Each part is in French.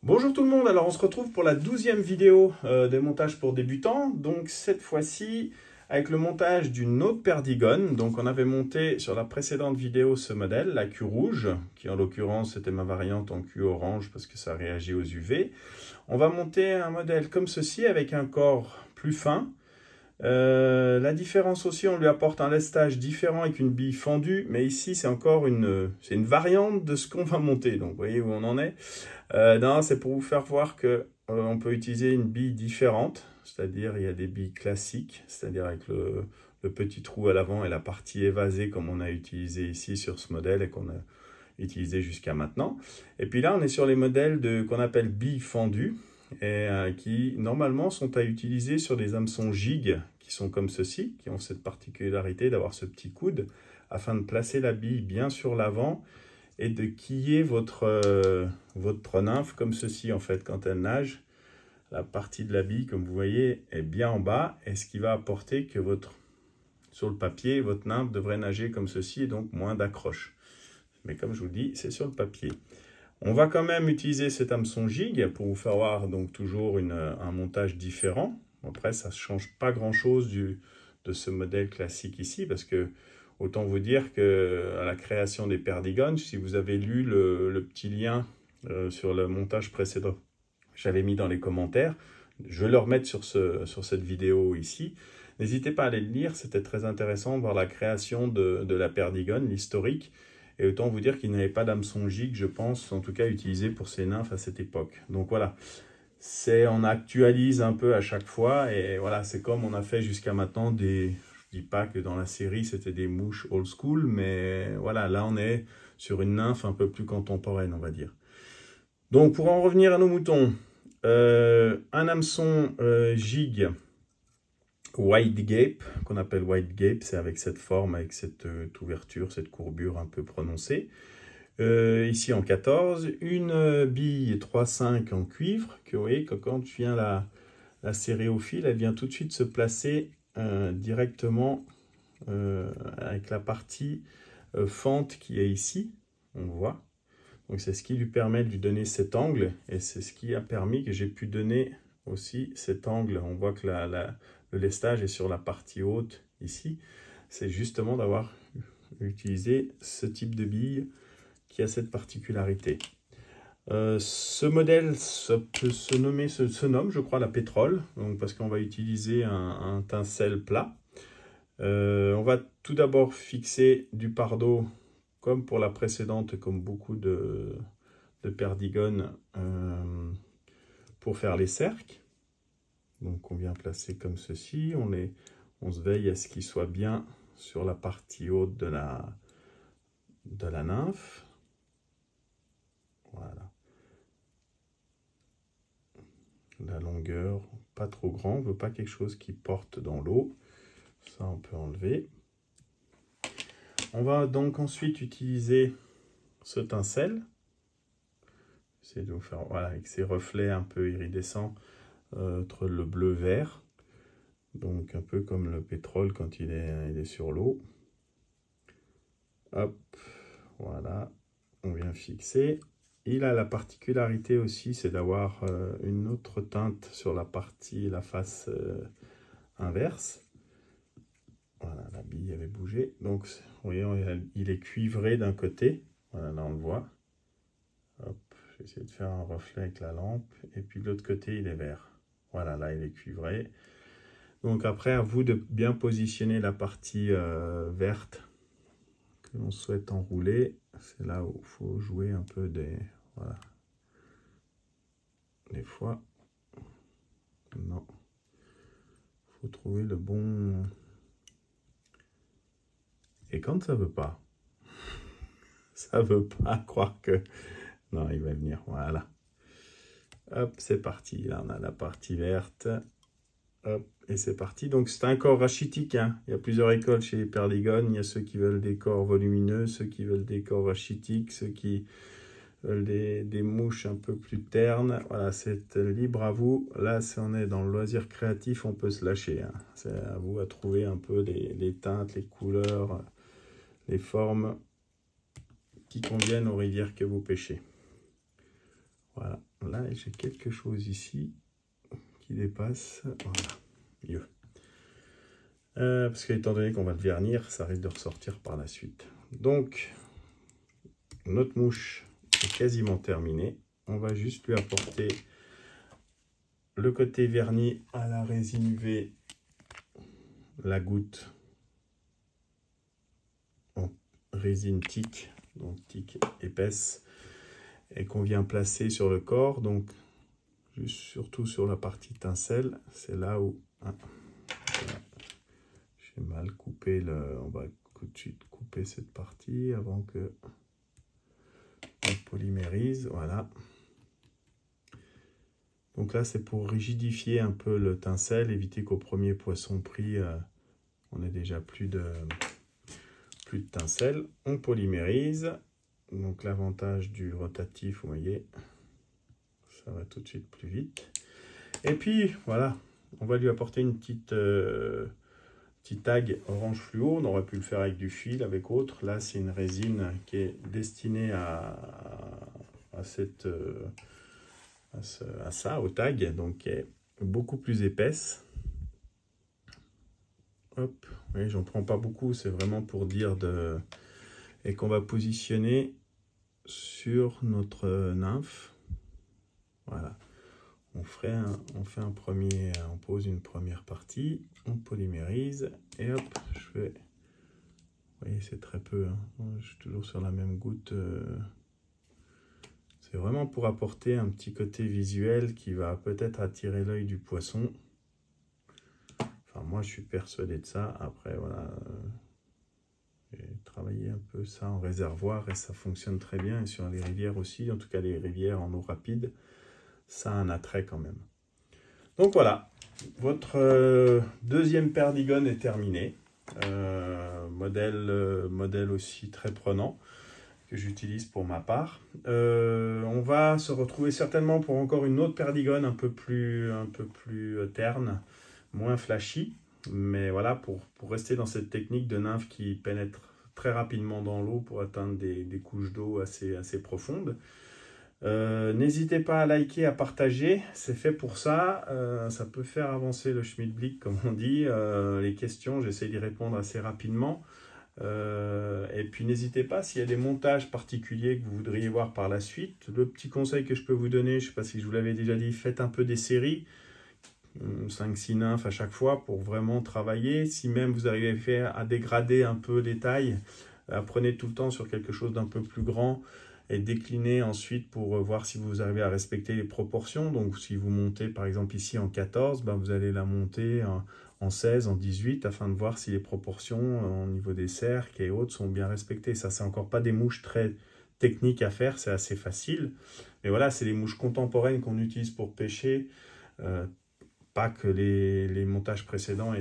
Bonjour tout le monde, alors on se retrouve pour la 12e vidéo des montages pour débutants. Donc cette fois-ci avec le montage d'une autre perdigone. Donc on avait monté sur la précédente vidéo ce modèle, la Q rouge, qui en l'occurrence était ma variante en Q orange parce que ça réagit aux UV. On va monter un modèle comme ceci avec un corps plus fin. La différence aussi, on lui apporte un lestage différent avec une bille fendue, mais ici c'est encore une variante de ce qu'on va monter. Donc vous voyez où on en est. Non, c'est pour vous faire voir que on peut utiliser une bille différente, c'est-à-dire il y a des billes classiques, c'est-à-dire avec le petit trou à l'avant et la partie évasée comme on a utilisé ici sur ce modèle et qu'on a utilisé jusqu'à maintenant. Et puis là, on est sur les modèles qu'on appelle billes fendues et qui normalement sont à utiliser sur des hameçons jig qui sont comme ceci, qui ont cette particularité d'avoir ce petit coude afin de placer la bille bien sur l'avant et de quiller votre nymphe comme ceci en fait quand elle nage. La partie de la bille, comme vous voyez, est bien en bas, et ce qui va apporter que sur le papier, votre nymphe devrait nager comme ceci et donc moins d'accroche. Mais comme je vous le dis, c'est sur le papier. On va quand même utiliser cet hameçon jig pour vous faire voir donc toujours un montage différent. Après, ça ne change pas grand-chose de ce modèle classique ici, parce que autant vous dire qu'à la création des perdigones, si vous avez lu le petit lien sur le montage précédent, j'avais mis dans les commentaires, je vais le remettre sur cette vidéo ici. N'hésitez pas à aller le lire, c'était très intéressant de voir la création de la perdigone, l'historique. Et autant vous dire qu'il n'y avait pas d'hameçon jig, je pense, en tout cas utilisé pour ces nymphes à cette époque. Donc voilà, on actualise un peu à chaque fois, et voilà, c'est comme on a fait jusqu'à maintenant des... Je dis pas que dans la série c'était des mouches old school, mais voilà, là on est sur une nymphe un peu plus contemporaine, on va dire. Donc pour en revenir à nos moutons, un hameçon jig wide gape, qu'on appelle wide gape, c'est avec cette forme, avec cette ouverture, cette courbure un peu prononcée. Ici en 14, une bille 3,5 en cuivre, que vous voyez que quand je viens la serrer au fil, elle vient tout de suite se placer directement avec la partie fente qui est ici, on voit. Donc c'est ce qui lui permet de lui donner cet angle, et c'est ce qui a permis que j'ai pu donner aussi cet angle. On voit que le lestage est sur la partie haute ici. C'est justement d'avoir utilisé ce type de bille qui a cette particularité. Ce modèle se nomme, je crois, la pétrole, donc parce qu'on va utiliser un tinsel plat. On va tout d'abord fixer du pardot comme pour la précédente, comme beaucoup de perdigones, pour faire les cercles. Donc on vient placer comme ceci, on se veille à ce qu'il soit bien sur la partie haute de la nymphe. Voilà. La longueur, pas trop grand, on ne veut pas quelque chose qui porte dans l'eau. Ça, on peut enlever. On va donc ensuite utiliser ce tinsel. J'essaie de vous faire, voilà, avec ces reflets un peu iridescents entre le bleu-vert. Donc un peu comme le pétrole quand il est sur l'eau. Hop, voilà, on vient fixer. Il a la particularité aussi, c'est d'avoir une autre teinte sur la face inverse. Voilà, la bille avait bougé. Donc, vous voyez, il est cuivré d'un côté. Voilà, là on le voit. Hop, je vais essayer de faire un reflet avec la lampe. Et puis de l'autre côté, il est vert. Voilà, là il est cuivré. Donc après, à vous de bien positionner la partie verte que l'on souhaite enrouler. C'est là où il faut jouer un peu des... Voilà. Des fois, non. Il faut trouver le bon... Et quand ça veut pas, ça veut pas croire que... Non, il va venir, voilà. Hop, c'est parti. Là, on a la partie verte. Hop, et c'est parti. Donc, c'est un corps rachitique, hein. Il y a plusieurs écoles chez les perdigones. Il y a ceux qui veulent des corps volumineux, ceux qui veulent des corps rachitiques, ceux qui veulent des mouches un peu plus ternes. Voilà, c'est libre à vous. Là, si on est dans le loisir créatif, on peut se lâcher, hein. C'est à vous à trouver un peu les teintes, les couleurs, les formes qui conviennent aux rivières que vous pêchez. Voilà, là Voilà, et j'ai quelque chose ici qui dépasse. Voilà, mieux. Parce qu'étant donné qu'on va le vernir, ça risque de ressortir par la suite. Donc, notre mouche est quasiment terminée. On va juste lui apporter le côté verni à la résine UV, la goutte en résine TIC, donc TIC épaisse, et qu'on vient placer sur le corps, donc juste surtout sur la partie tincelle, c'est là où j'ai mal coupé on va tout de suite couper cette partie avant que on polymérise, voilà. Donc là c'est pour rigidifier un peu le tincelle, éviter qu'au premier poisson pris on ait déjà plus de tincelle. On polymérise, donc l'avantage du rotatif, vous voyez, ça va tout de suite plus vite. Et puis voilà, on va lui apporter une petite tag orange fluo. On aurait pu le faire avec du fil, avec autre. Là, c'est une résine qui est destinée à ça, au tag, donc qui est beaucoup plus épaisse. Hop, oui, j'en prends pas beaucoup, c'est vraiment pour dire et qu'on va positionner sur notre nymphe. Voilà. On fait un premier, on pose une première partie, on polymérise et hop, je fais. Vous voyez, c'est très peu, hein. Je suis toujours sur la même goutte. C'est vraiment pour apporter un petit côté visuel qui va peut-être attirer l'œil du poisson. Enfin, moi, je suis persuadé de ça. Après, voilà, j'ai travaillé un peu ça en réservoir et ça fonctionne très bien. Et sur les rivières aussi, en tout cas les rivières en eau rapide, ça a un attrait quand même. Donc voilà, votre deuxième perdigone est terminé. Modèle aussi très prenant que j'utilise pour ma part. On va se retrouver certainement pour encore une autre perdigone un peu plus terne, moins flashy. Mais voilà, pour rester dans cette technique de nymphe qui pénètre très rapidement dans l'eau pour atteindre des couches d'eau assez profondes. N'hésitez pas à liker, à partager, c'est fait pour ça. Ça peut faire avancer le Schmidblick, comme on dit. Les questions, j'essaie d'y répondre assez rapidement. Et puis n'hésitez pas, s'il y a des montages particuliers que vous voudriez voir par la suite. Le petit conseil que je peux vous donner, je ne sais pas si je vous l'avais déjà dit, faites un peu des séries. 5-6 nymphes à chaque fois pour vraiment travailler. Si même vous arrivez à dégrader un peu les tailles, apprenez tout le temps sur quelque chose d'un peu plus grand et déclinez ensuite pour voir si vous arrivez à respecter les proportions. Donc si vous montez par exemple ici en 14, ben, vous allez la monter en 16, en 18 afin de voir si les proportions au niveau des cercles et autres sont bien respectées. Ça, c'est encore pas des mouches très techniques à faire, c'est assez facile. Mais voilà, c'est les mouches contemporaines qu'on utilise pour pêcher. Pas que les montages précédents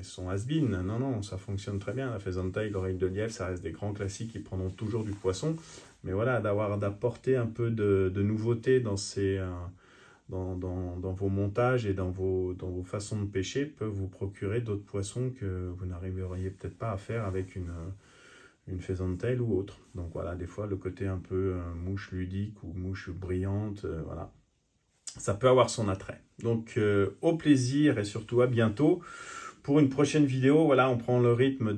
sont has-been. Non, non, ça fonctionne très bien. La faisantail, l'oreille de lièvre, ça reste des grands classiques qui prendront toujours du poisson. Mais voilà, d'apporter un peu de nouveauté dans vos montages et dans vos façons de pêcher peut vous procurer d'autres poissons que vous n'arriveriez peut-être pas à faire avec une faisantail ou autre. Donc voilà, des fois, le côté un peu mouche ludique ou mouche brillante, voilà. Ça peut avoir son attrait. Donc, au plaisir et surtout à bientôt pour une prochaine vidéo. Voilà, on prend le rythme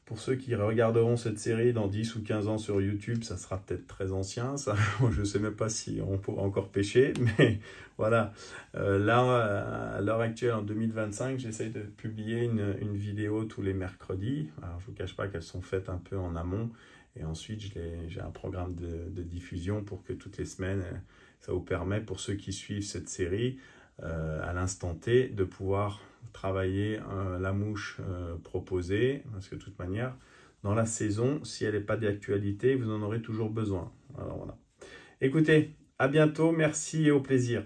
pour ceux qui regarderont cette série dans 10 ou 15 ans sur YouTube, ça sera peut-être très ancien. Ça, je ne sais même pas si on pourra encore pêcher. Mais voilà, là, à l'heure actuelle, en 2025, j'essaye de publier une vidéo tous les mercredis. Alors, je ne vous cache pas qu'elles sont faites un peu en amont. Et ensuite, j'ai un programme de diffusion pour que toutes les semaines, ça vous permet, pour ceux qui suivent cette série, à l'instant T, de pouvoir travailler la mouche proposée. Parce que de toute manière, dans la saison, si elle n'est pas d'actualité, vous en aurez toujours besoin. Alors voilà. Écoutez, à bientôt, merci et au plaisir.